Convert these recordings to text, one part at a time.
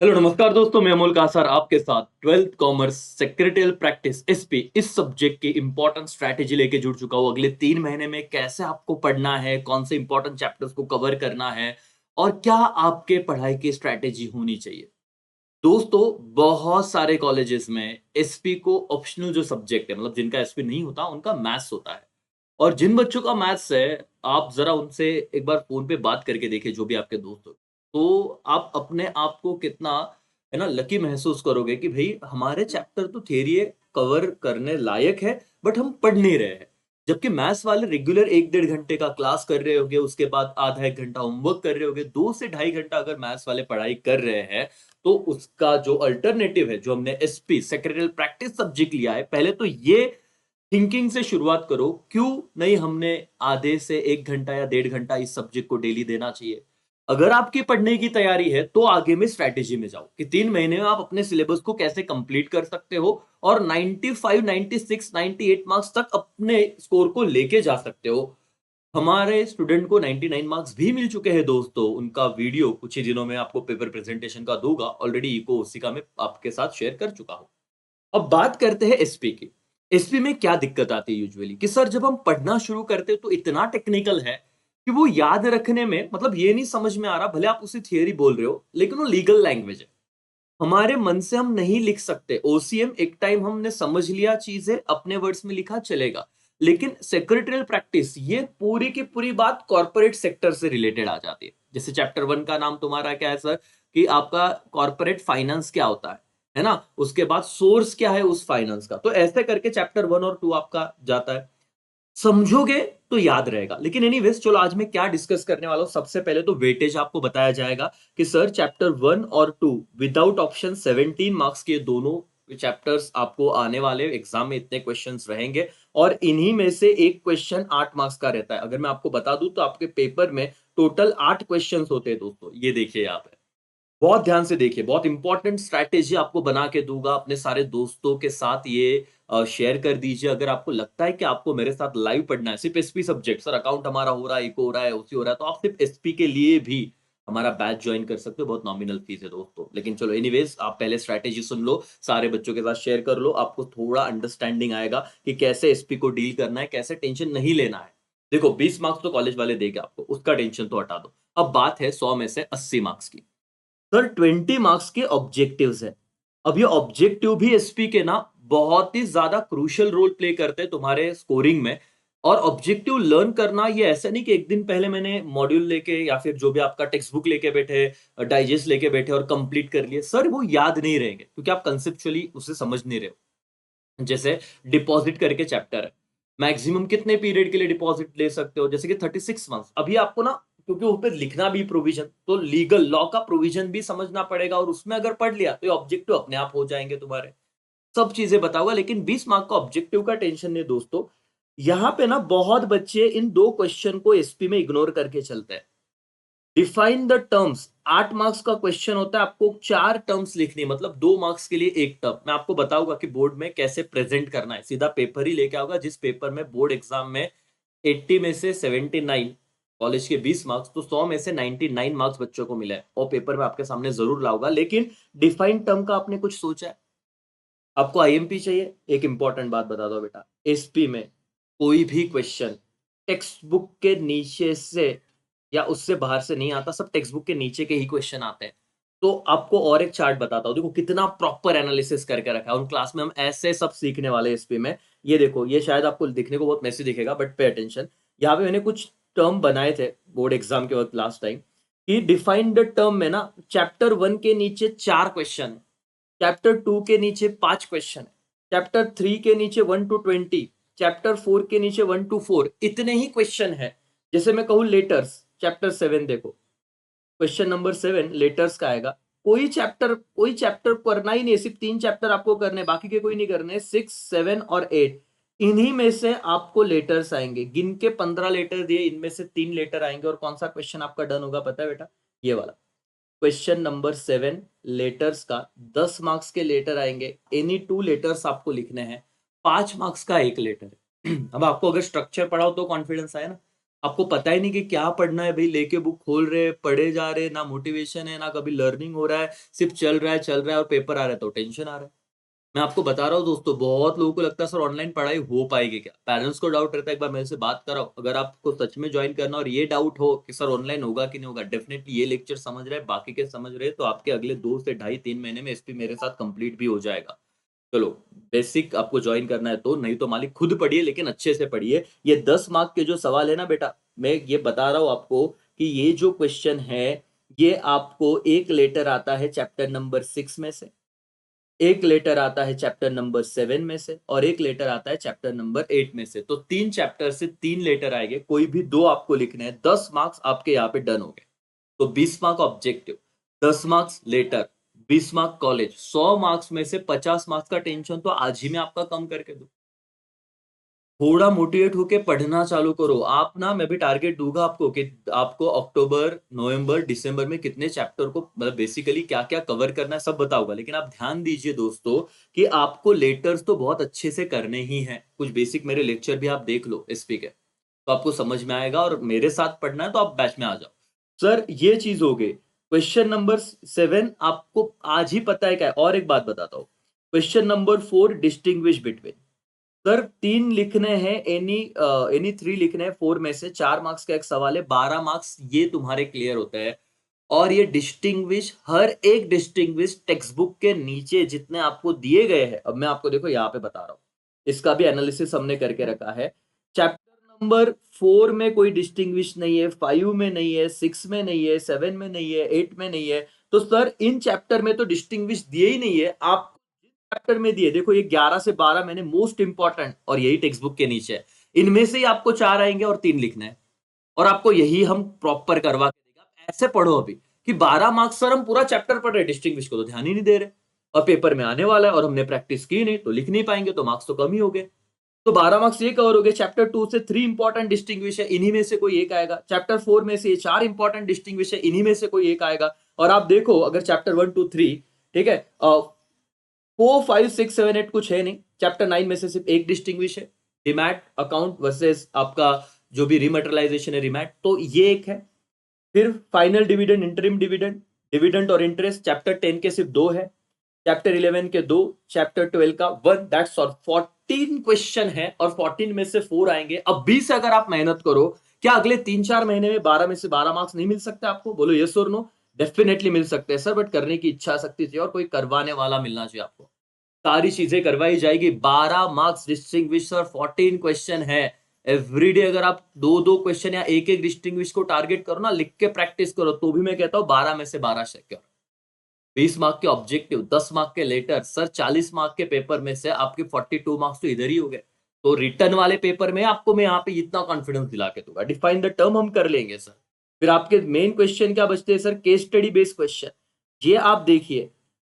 Hello नमस्कार दोस्तों, मैं अमोल कासार आपके साथ 12th commerce secretarial practice SP इस सब्जेक्ट की इंपॉर्टेंट स्ट्रैटेजी लेके जुड़ चुका हूँ। अगले 3 महीने में कैसे आपको पढ़ना है, कौन से इंपॉर्टेंट चैप्टर्स को कवर करना है और क्या आपके पढ़ाई की स्ट्रैटेजी होनी चाहिए। दोस्तों, बहुत सारे कॉलेजेस में एसपी को ऑप्शनल जो सब्जेक्ट है, मतलब जिनका एसपी नहीं होता उनका मैथ्स होता है। और जिन बच्चों का मैथ्स है, आप ज़रा उनसे एक बार फ़ोन पे बात करके देखिए, जो भी आपके दोस्त हो। तो आप अपने आप को कितना, है ना, लकी महसूस करोगे कि भई हमारे चैप्टर तो थियरी है, कवर करने लायक है, बट हम पढ़ नहीं रहे हैं। जबकि मैथ्स वाले रेगुलर 1 डेढ़ घंटे का क्लास कर रहे होंगे, उसके बाद आधा 1 घंटा होमवर्क कर रहे होंगे, 2 से ढाई घंटा अगर मैथ्स वाले पढ़ाई कर रहे हैं, तो उसका जो अल्टरनेटिव है, जो हमने एसपी सेक्रेटरियल प्रैक्टिस सब्जेक्ट लिया है, पहले तो ये थिंकिंग से शुरुआत करो, क्यों नहीं हमने आधे से 1 घंटा या डेढ़ घंटा इस सब्जेक्ट को डेली देना चाहिए। अगर आपकी पढ़ने की तैयारी है, तो आगे में स्ट्रैटेजी में जाओ कि 3 महीने में आप अपने सिलेबस को कैसे कंप्लीट कर सकते हो और 95, 96, 98 मार्क्स तक अपने स्कोर को लेके जा सकते हो। हमारे स्टूडेंट को 99 मार्क्स भी मिल चुके हैं दोस्तों। उनका वीडियो कुछ ही दिनों में आपको पेपर प्रेजेंटेशन का दूँगा। ऑलरेडी इको उसी का मैं आपके साथ शेयर कर चुका हूँ। अब बात करते हैं एसपी की। एसपी में क्या दिक्कत आती है यूजुअली कि सर जब हम पढ़ना शुरू करते हैं तो इतना टेक्निकल है कि वो याद रखने में, मतलब ये नहीं समझ में आ रहा, भले आप उसे थियरी बोल रहे हो लेकिन वो लीगल लैंग्वेज है। हमारे मन से हम नहीं लिख सकते। ओसीएम एक टाइम हमने समझ लिया, चीजें अपने वर्ड्स में लिखा चलेगा, लेकिन सेक्रेटरियल प्रैक्टिस ये पूरी की पूरी बात कॉर्पोरेट सेक्टर से रिलेटेड आ जाती है। जैसे चैप्टर 1 का नाम तुम्हारा क्या है सर, कि आपका कॉर्पोरेट फाइनेंस क्या होता है ना, उसके बाद सोर्स क्या है उस फाइनेंस का, तो ऐसे करके चैप्टर 1 और 2 आपका जाता है। समझोगे तो याद रहेगा। लेकिन एनीवेज, चलो आज मैं क्या डिस्कस करने वाला हूं, सबसे पहले तो वेटेज आपको बताया जाएगा कि सर चैप्टर 1 और 2 विदाउट ऑप्शन 17 मार्क्स के दोनों चैप्टर्स आपको आने वाले एग्जाम में इतने क्वेश्चंस रहेंगे और इन्हीं में से एक क्वेश्चन 8 मार्क्स का रहता है। अगर मैं आपको बता दूं तो आपके पेपर में टोटल 8 क्वेश्चंस होते हैं दोस्तों। ये देखिए यहाँ पे, बहुत ध्यान से देखिए, बहुत इंपॉर्टेंट स्ट्रैटेजी आपको बना के दूंगा। अपने सारे दोस्तों के साथ ये शेयर कर दीजिए। अगर आपको लगता है कि आपको मेरे साथ लाइव पढ़ना है, सिर्फ एसपी सब्जेक्ट, सर अकाउंट हमारा हो रहा है, इको हो रहा है, ओसी हो रहा है, तो आप सिर्फ एसपी के लिए भी हमारा बैच ज्वाइन कर सकते हो। बहुत नॉमिनल फीस है दोस्तों। लेकिन चलो एनीवेज, आप पहले स्ट्रैटेजी सुन लो, सारे बच्चों के साथ शेयर कर लो, आपको थोड़ा अंडरस्टैंडिंग आएगा कि कैसे एसपी को डील करना है, कैसे टेंशन नहीं लेना है। देखो, 20 मार्क्स तो कॉलेज वाले देंगे आपको, उसका टेंशन तो हटा दो। अब बात है 100 में से 80 मार्क्स की। सर 20 मार्क्स के ऑब्जेक्टिव्स है। अब ये ऑब्जेक्टिव भी एसपी के ना बहुत ही ज्यादा क्रूशियल रोल प्ले करते हैं तुम्हारे स्कोरिंग में। और ऑब्जेक्टिव लर्न करना ये ऐसा नहीं कि एक दिन पहले मैंने मॉड्यूल लेके या फिर जो भी आपका टेक्स्ट बुक लेके बैठे, डाइजेस्ट लेके बैठे और कंप्लीट कर लिए, सर वो याद नहीं रहेंगे क्योंकि आप कंसेप्चुअली उसे समझ नहीं रहे हो। जैसे डिपॉजिट करके चैप्टर है, मैक्सिमम कितने पीरियड के लिए डिपॉजिट ले सकते हो, जैसे कि 36 मंथ्स। अभी आपको ना, क्योंकि उस पर लिखना भी प्रोविजन, तो लीगल लॉ का प्रोविजन भी समझना पड़ेगा और उसमें अगर पढ़ लिया तो ये ऑब्जेक्टिव अपने आप हो जाएंगे तुम्हारे। सब चीजें बताऊंगा, लेकिन 20 मार्क का ऑब्जेक्टिव का टेंशन नहीं दोस्तों। यहाँ पे ना बहुत बच्चे इन दो क्वेश्चन को एसपी में इग्नोर करके चलते हैं। डिफाइन द टर्म्स, 8 मार्क्स का क्वेश्चन होता है, आपको 4 टर्म्स लिखनी है, मतलब 2 मार्क्स के लिए एक टर्म। मैं आपको बताऊंगा कि बोर्ड में कैसे प्रेजेंट करना है, सीधा पेपर ही लेके आओगा। जिस पेपर में बोर्ड एग्जाम में 80 में से 79 कॉलेज के 20 मार्क्स, तो 100 में से 99 मार्क्स बच्चों को मिले, और पेपर में आपके सामने जरूर लाऊंगा। लेकिन डिफाइन टर्म का आपने कुछ सोचा है? आपको आईएमपी चाहिए? एक इंपॉर्टेंट बात बता दो बेटा, एसपी में कोई भी क्वेश्चन टेक्स्ट बुक के नीचे से या उससे बाहर से नहीं आता, सब टेक्स्ट बुक के नीचे के ही क्वेश्चन आते हैं। तो आपको और एक चार्ट बताता हूँ, देखो कितना प्रॉपर एनालिसिस करके रखा है। उन क्लास में हम ऐसे सब सीखने वाले एसपी में। ये देखो, ये शायद आपको दिखने को बहुत मैसी दिखेगा, बट पे अटेंशन। यहाँ पे मैंने कुछ टर्म बनाए थे बोर्ड एग्जाम के वक्त लास्ट टाइम, कि डिफाइंड द टर्म में ना चैप्टर 1 के नीचे 4 क्वेश्चन, चैप्टर 2 के नीचे 5 क्वेश्चन, चैप्टर 3 के नीचे 1 to 20, चैप्टर 4 के नीचे 1 to 4, इतने ही क्वेश्चन है। जैसे मैं कहूँ लेटर्स, चैप्टर 7 देखो, क्वेश्चन नंबर 7 लेटर्स का आएगा। कोई चैप्टर करना ही नहीं, सिर्फ 3 चैप्टर आपको करने, बाकी के कोई नहीं करने, 6, 7 और 8। इन्हीं में से आपको लेटर्स आएंगे, गिन के 15 लेटर दिए, इनमें से 3 लेटर आएंगे। और कौन सा क्वेश्चन आपका डन होगा पता है बेटा? ये वाला क्वेश्चन नंबर 7, लेटर्स का। 10 मार्क्स के लेटर आएंगे, एनी 2 लेटर्स आपको लिखने हैं, 5 मार्क्स का एक लेटर है। अब आपको अगर स्ट्रक्चर पढ़ाओ तो कॉन्फिडेंस आया ना। आपको पता ही नहीं कि क्या पढ़ना है भाई, लेके बुक खोल रहे पढ़े जा रहे, ना मोटिवेशन है ना कभी लर्निंग हो रहा है, सिर्फ चल रहा है और पेपर आ रहा है तो टेंशन आ रहा है। मैं आपको बता रहा हूँ दोस्तों, बहुत लोगों को लगता है सर ऑनलाइन पढ़ाई हो पाएगी क्या? पेरेंट्स को डाउट रहता है, एक बार मेरे से बात कराओ। अगर आपको सच में ज्वाइन करना और ये डाउट हो कि सर ऑनलाइन होगा कि नहीं होगा, डेफिनेटली ये लेक्चर समझ रहे हैं, बाकी के समझ रहे हैं, तो आपके अगले 2 से ढाई 3 महीने में एसपी मेरे साथ कंप्लीट भी हो जाएगा। चलो, बेसिक आपको ज्वाइन करना है तो, नहीं तो मालिक खुद पढ़िए लेकिन अच्छे से पढ़िए। ये 10 मार्क के जो सवाल है ना बेटा, मैं ये बता रहा हूँ आपको कि ये जो क्वेश्चन है, ये आपको एक लेटर आता है चैप्टर नंबर 6 में से, एक लेटर आता है चैप्टर नंबर 7 में से, और एक लेटर आता है चैप्टर नंबर 8 में से। तो 3 चैप्टर से 3 लेटर आएंगे, कोई भी 2 आपको लिखने हैं। 10 मार्क्स आपके यहाँ पे डन हो गए। तो 20 mark objective, 10 marks letter, 20 mark college. 100 marks में से 50 मार्क्स का टेंशन तो आज ही मैं आपका कम करके दूं। थोड़ा मोटिवेट होके पढ़ना चालू करो आप ना। मैं भी टारगेट दूंगा आपको कि आपको अक्टूबर, नवंबर, दिसंबर में कितने चैप्टर को, मतलब बेसिकली क्या क्या कवर करना है सब बताऊंगा। लेकिन आप ध्यान दीजिए दोस्तों कि आपको लेटर्स तो बहुत अच्छे से करने ही हैं। कुछ बेसिक मेरे लेक्चर भी आप देख लो एसपी के, तो आपको समझ में आएगा। और मेरे साथ पढ़ना है तो आप बैच में आ जाओ। सर ये चीज हो गई। क्वेश्चन नंबर 7 आपको आज ही पता है क्या है? और एक बात बताता हूँ। Question number 4, distinguish between. Sir 3 लिखने हैं, एनी 3 लिखने हैं। 4 में से 4 मार्क्स का एक सवाल है, 12 मार्क्स ये तुम्हारे क्लियर होते हैं। और ये डिस्टिंग्विश, हर एक डिस्टिंग्विश टेक्स्ट बुक के नीचे जितने आपको दिए गए हैं, अब मैं आपको देखो यहाँ पे बता रहा हूँ, इसका भी एनालिसिस हमने करके रखा है। चैप्टर नंबर 4 में कोई डिस्टिंग्विश नहीं है, 5 में नहीं है, 6 में नहीं है, 7 में नहीं है, 8 में नहीं है। तो सर इन चैप्टर में तो डिस्टिंग्विश दिए ही नहीं है। आप चैप्टर में दिए देखो, ये 11 से 12 मैंने मोस्ट इंपॉर्टेंट, और यही टेक्स्ट बुक के नीचे है। इनमें से ही आपको 4 आएंगे और 3 लिखना है, और आपको यही हम प्रॉपर करवा के देंगे। आप ऐसे पढ़ो अभी कि 12 मार्क्स सर हम पूरा चैप्टर पढ़ रहे, डिस्टिंग्विश को तो ध्यान ही नहीं दे रहे, और पेपर में आने वाला है और हमने प्रैक्टिस की नहीं तो लिख नहीं पाएंगे, तो मार्क्स तो कम ही हो गए। तो 12 मार्क्स ये कवर हो गए। चैप्टर 2 से 3 इंपॉर्टेंट डिस्टिंग्विश है, इन्हीं में से कोई एक आएगा। चैप्टर 4 में से 4 इंपॉर्टेंट डिस्टिंग्विश है, इन्हीं में से कोई एक आएगा। और आप देखो अगर चैप्टर 1 2 3, ठीक है, 4 5 6 7 8 कुछ है नहीं। चैप्टर 9 में से सिर्फ एक डिस्टिंग्विश है, रिमैट अकाउंट वर्सेस आपका जो भी रिमेटरलाइजेशन है रिमैट, तो ये एक है। फिर final dividend, interim dividend, dividend और इंटरेस्ट चैप्टर 10 के सिर्फ 2 है, चैप्टर 11 के 2, चैप्टर 12 का 1, दैट्स ऑल। 14 क्वेश्चन है और 14 में से 4 आएंगे। अब 20 अगर आप मेहनत करो, क्या अगले 3-4 महीने में 12 में से 12 मार्क्स नहीं मिल सकते आपको? बोलो यस और नो। डेफिनेटली मिल सकते हैं सर, बट करने की इच्छा शक्ति चाहिए और कोई करवाने वाला मिलना चाहिए आपको। सारी चीजें करवाई जाएगी। 12 मार्क्स डिस्टिंग्विश और 14 क्वेश्चन है। एवरीडे अगर आप 2-2 क्वेश्चन या एक एक डिस्टिंग्विश को टारगेट करो ना, लिख के प्रैक्टिस करो, तो भी मैं कहता हूं 12 में से 12 सिक्योर। 20 मार्क के ऑब्जेक्टिव, 10 मार्क के लेटर, सर 40 मार्क के पेपर में से आपके 42 मार्क्स तो इधर ही हो गए। तो रिटर्न वाले पेपर में आपको मैं यहाँ पे इतना कॉन्फिडेंस दिला के दूंगा, डिफाइन द टर्म हम कर लेंगे सर। फिर आपके मेन क्वेश्चन क्या बचते हैं sir? Case study based question. ये आप देखिए,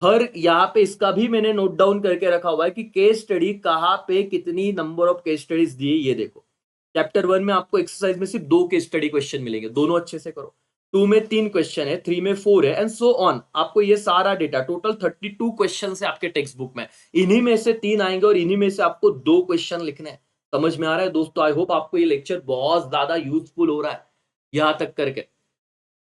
हर यहाँ पे इसका भी मैंने नोट डाउन करके रखा हुआ है कि केस स्टडी कहाँ पे कितनी नंबर ऑफ केस स्टडीज दिए। ये देखो, चैप्टर 1 में आपको एक्सरसाइज में सिर्फ 2 केस स्टडी क्वेश्चन मिलेंगे, दोनों अच्छे से करो। 2 में 3 क्वेश्चन है, 3 में 4 है, एंड सो ऑन। आपको ये सारा डेटा, टोटल 32 क्वेश्चन है आपके टेक्स्ट बुक में, इन्हीं में से 3 आएंगे और इन्हीं में से आपको 2 क्वेश्चन लिखने हैं। समझ में आ रहा है दोस्तों? आई होप आपको ये लेक्चर बहुत ज्यादा यूजफुल हो रहा है यहां तक करके।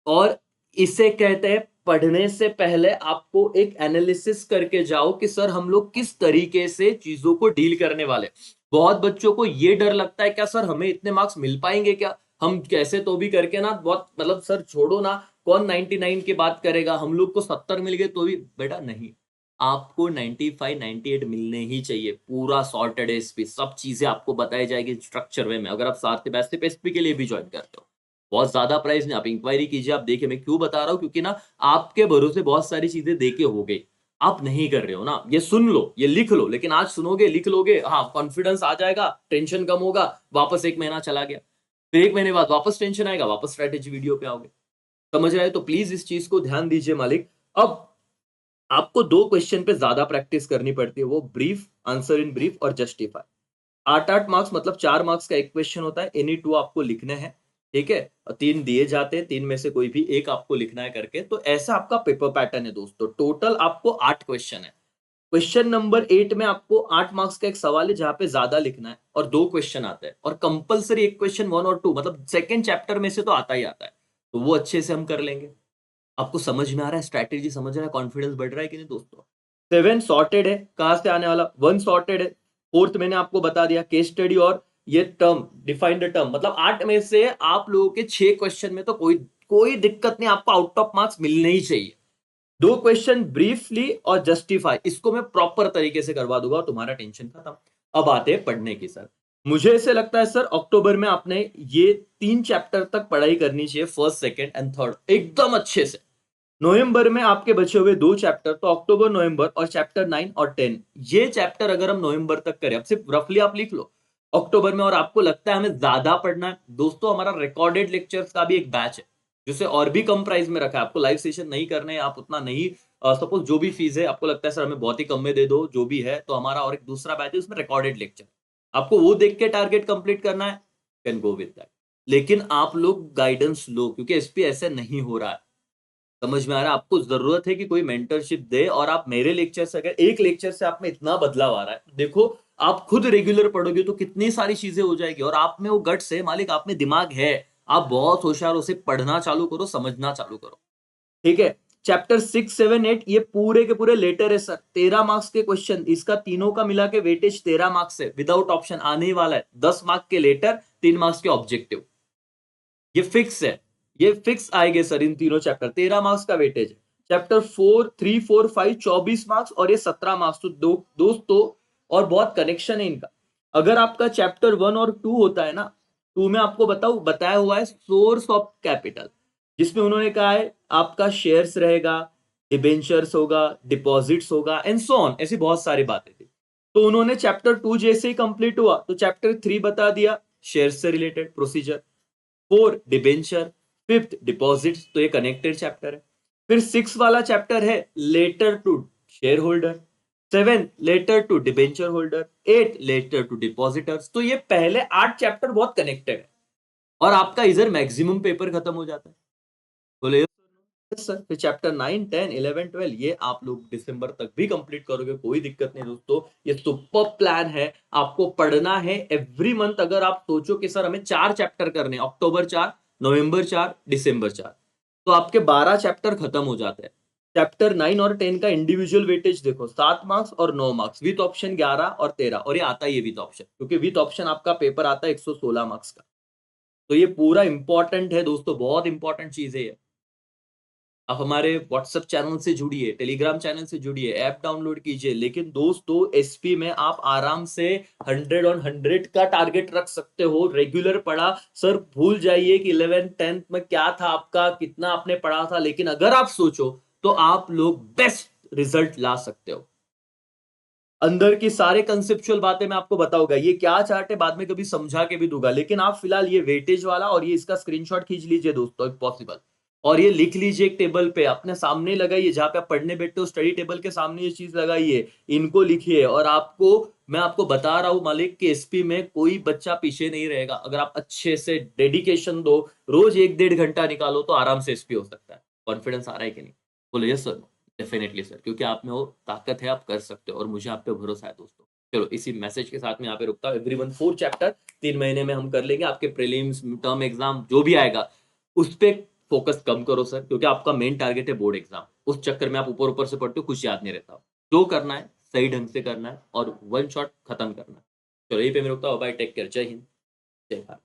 और इसे कहते हैं पढ़ने से पहले आपको एक एनालिसिस करके जाओ कि सर हम लोग किस तरीके से चीजों को डील करने वाले। बहुत बच्चों को ये डर लगता है क्या सर हमें इतने मार्क्स मिल पाएंगे क्या, हम कैसे तो भी करके ना, बहुत मतलब सर छोड़ो ना, कौन 99 की बात करेगा, हम लोग को 70 मिल गए तो भी। बेटा नहीं, आपको 95 98 मिलने ही चाहिए। पूरा सॉर्टेड है, इस पे सब चीजें आपको बताई जाएगी स्ट्रक्चर वे में, अगर आप साथ में बैचशिप एसपी के लिए भी ज्वाइन करते हो। बहुत ज्यादा प्राइस नहीं, आप इंक्वायरी कीजिए। आप देखिए मैं क्यों बता रहा हूँ, क्योंकि ना आपके भरोसे बहुत सारी चीजें देके हो गई, आप नहीं कर रहे हो ना। ये सुन लो, ये लिख लो, लेकिन आज सुनोगे लिख लोगे, हाँ कॉन्फिडेंस आ जाएगा, टेंशन कम होगा, वापस एक महीना चला गया, फिर एक महीने बाद वापस टेंशन आएगा, वापस स्ट्रेटेजी वीडियो पे आओगे। समझ रहे हो? तो प्लीज इस चीज को ध्यान दीजिए मालिक। अब आपको 2 क्वेश्चन पे ज्यादा प्रैक्टिस करनी पड़ती है, वो ब्रीफ, आंसर इन ब्रीफ और जस्टिफाई। 8-8 मार्क्स मतलब 4 मार्क्स का एक क्वेश्चन होता है, एनी 2 आपको लिखने हैं, ठीक है, और 3 दिए जाते हैं, 3 में से कोई भी एक आपको लिखना है करके। तो ऐसा आपका पेपर पैटर्न है दोस्तों। टोटल आपको 8 क्वेश्चन है, क्वेश्चन नंबर 8 में आपको 8 मार्क्स का एक सवाल है जहां पे ज्यादा लिखना है और 2 क्वेश्चन आते हैं और कंपलसरी एक क्वेश्चन 1 और 2 मतलब सेकंड चैप्टर में से तो आता ही आता है, तो वो अच्छे से हम कर लेंगे। आपको समझ में आ रहा है, स्ट्रैटेजी समझ रहा है, कॉन्फिडेंस बढ़ रहा है कि नहीं दोस्तों? 7 सॉर्टेड है, कहां से आने वाला? 1 सॉर्टेड है, 4th मैंने आपको बता दिया केस स्टडी और ये टर्म डिफाइंड टर्म, मतलब 8 में से आप लोगों के 6 क्वेश्चन में तो कोई कोई दिक्कत नहीं, आपको आउट ऑफ मार्क्स मिलने ही चाहिए। 2 क्वेश्चन ब्रीफली और जस्टिफाई, इसको मैं प्रॉपर तरीके से करवा दूंगा और तुम्हारा टेंशन खत्म। अब आते हैं पढ़ने की। सर मुझे ऐसे लगता है सर अक्टूबर में आपने ये 3 चैप्टर तक पढ़ाई करनी चाहिए, फर्स्ट सेकंड एंड थर्ड एकदम अच्छे से। नवंबर में आपके बचे हुए 2 चैप्टर, तो अक्टूबर नवंबर और चैप्टर 9 और 10, ये चैप्टर अगर हम नवंबर तक करें, अब सिर्फ रफली आप लिख लो अक्टूबर में, और आपको लगता है हमें ज्यादा पढ़ना है दोस्तों, हमारा रिकॉर्डेड लेक्चर्स का भी एक बैच है जिसे और भी कम प्राइस में रखा है। आपको लाइव सेशन नहीं करने हैं, आप उतना नहीं, सपोज जो भी फीस है आपको लगता है सर हमें बहुत ही कम में दे दो, जो भी है, तो हमारा और एक दूसरा बैच है उसमें रिकॉर्डेड लेक्चर, आपको वो देख के टारगेट कंप्लीट करना है, कैन गो विद दैट। लेकिन आप लोग गाइडेंस लो, क्योंकि एसपी ऐसे नहीं हो रहा है, समझ में आ रहा है? आपको जरूरत है कि कोई मेंटरशिप दे, और आप मेरे लेक्चर से, अगर एक लेक्चर से आप में इतना बदलाव आ रहा है, देखो आप खुद रेगुलर पढ़ोगे तो कितनी सारी चीजें हो जाएगी, और आप में वो गट्स है मालिक, आप में दिमाग है, आप बहुत होशियार हो, उसे पढ़ना चालू करो, समझना चालू करो, ठीक है? चैप्टर 6, 7, 8 ये पूरे के पूरे लेटर है सर, 13 मार्क्स के क्वेश्चन, इसका तीनों का मिला के वेटेज 13 मार्क्स है, विदाउट ऑप्शन आने ही वाला है। 10 मार्क्स के लेटर, 3 मार्क्स के ऑब्जेक्टिव, ये फिक्स है, ये फिक्स आएंगे सर इन तीनों चैप्टर, 13 मार्क्स का वेटेज है। चैप्टर 4, 3, 4, 5 24 मार्क्स और ये 17 मार्क्स, तो दोस्तों और बहुत कनेक्शन है इनका। अगर आपका चैप्टर 1 और 2 होता है ना, 2 में आपको बताया हुआ है सोर्स ऑफ कैपिटल, जिसमें उन्होंने कहा है आपका शेयर्स रहेगा, डिबेंचर्स होगा, डिपॉजिट्स होगा एंड सो ऑन, ऐसी बहुत सारी बातें थी। तो उन्होंने चैप्टर 2 जैसे ही कंप्लीट हुआ तो चैप्टर 3 बता दिया, शेयर्स से related procedure, 4 debenture, 5th deposits, तो ये कनेक्टेड चैप्टर है। फिर 6 वाला चैप्टर है letter to share holder, 7 letter to debenture holder, 8 letter to depositors, तो ये पहले 8 चैप्टर बहुत कनेक्टेड है, और आपका इधर मैक्सिमम पेपर खत्म हो जाता है। बोले सर फिर चैप्टर 9, 10, 11, 12 ये आप लोग दिसंबर तक भी कंप्लीट करोगे, कोई दिक्कत नहीं दोस्तों, ये सुपर प्लान है। आपको पढ़ना है एवरी मंथ। अगर आप सोचो कि सर हमें 4 चैप्टर करने, अक्टूबर 4, नवंबर 4, दिसंबर 4, तो आपके 12 चैप्टर खत्म हो जाते हैं। चैप्टर 9 और 10 का इंडिविजुअल वेटेज देखो, 7 मार्क्स और 9 मार्क्स, विथ ऑप्शन 11 और 13, और ये आता ही है विथ ऑप्शन, क्योंकि विथ ऑप्शन आपका पेपर आता है 116 मार्क्स का। तो ये पूरा इंपॉर्टेंट है दोस्तों, बहुत इंपॉर्टेंट चीज है ये। आप हमारे व्हाट्सएप चैनल से जुड़िए, टेलीग्राम चैनल से जुड़िए, ऐप डाउनलोड कीजिए, लेकिन दोस्तों एसपी में आप आराम से 100 ऑन 100 का टारगेट रख सकते हो। रेगुलर पढ़ा सर, भूल जाइए कि 11th 10th में क्या था आपका, कितना आपने पढ़ा था, लेकिन अगर आप सोचो तो आप लोग बेस्ट रिजल्ट ला सकते हो। अंदर की सारे कंसेप्चुअल बातें मैं आपको बताऊंगा, ये क्या चार्ट है बाद में कभी समझा के भी दूंगा, लेकिन आप फिलहाल ये वेटेज वाला और ये इसका स्क्रीनशॉट खींच लीजिए दोस्तों इफ पॉसिबल, और ये लिख लीजिए एक टेबल पे अपने सामने लगाइए, जहां पे आप पढ़ने बैठते हो स्टडी टेबल के सामने ये चीज लगाइए, इनको लिखिए, और आपको मैं आपको बता रहा हूं मालिक कि एसपी में कोई बच्चा पीछे नहीं रहेगा। अगर आप अच्छे से डेडिकेशन दो, रोज 1-1.5 घंटा निकालो, तो आराम से एसपी हो सकता है। कॉन्फिडेंस आ रहा है कि नहीं? बोलो यस सर। डेफिनेटली सर, क्योंकि आप में वो ताकत है, आप कर सकते हो, और मुझे आप पे भरोसा है दोस्तों। चलो इसी मैसेज के साथ में यहाँ पे रुकता हूँ। एवरीवन 4 चैप्टर 3 महीने में हम कर लेंगे। आपके प्रीलिम्स, टर्म एग्जाम जो भी आएगा उस पे फोकस कम करो सर, क्योंकि आपका मेन टारगेट है बोर्ड एग्जाम। उस चक्कर में आप ऊपर ऊपर से पढ़ते हो, कुछ याद नहीं रहता। जो करना है सही ढंग से करना है और वन शॉट खत्म करना है। चलो यही पे मैं रुकता हूँ। बाय, टेक केयर, जय हिंद, जय भारत।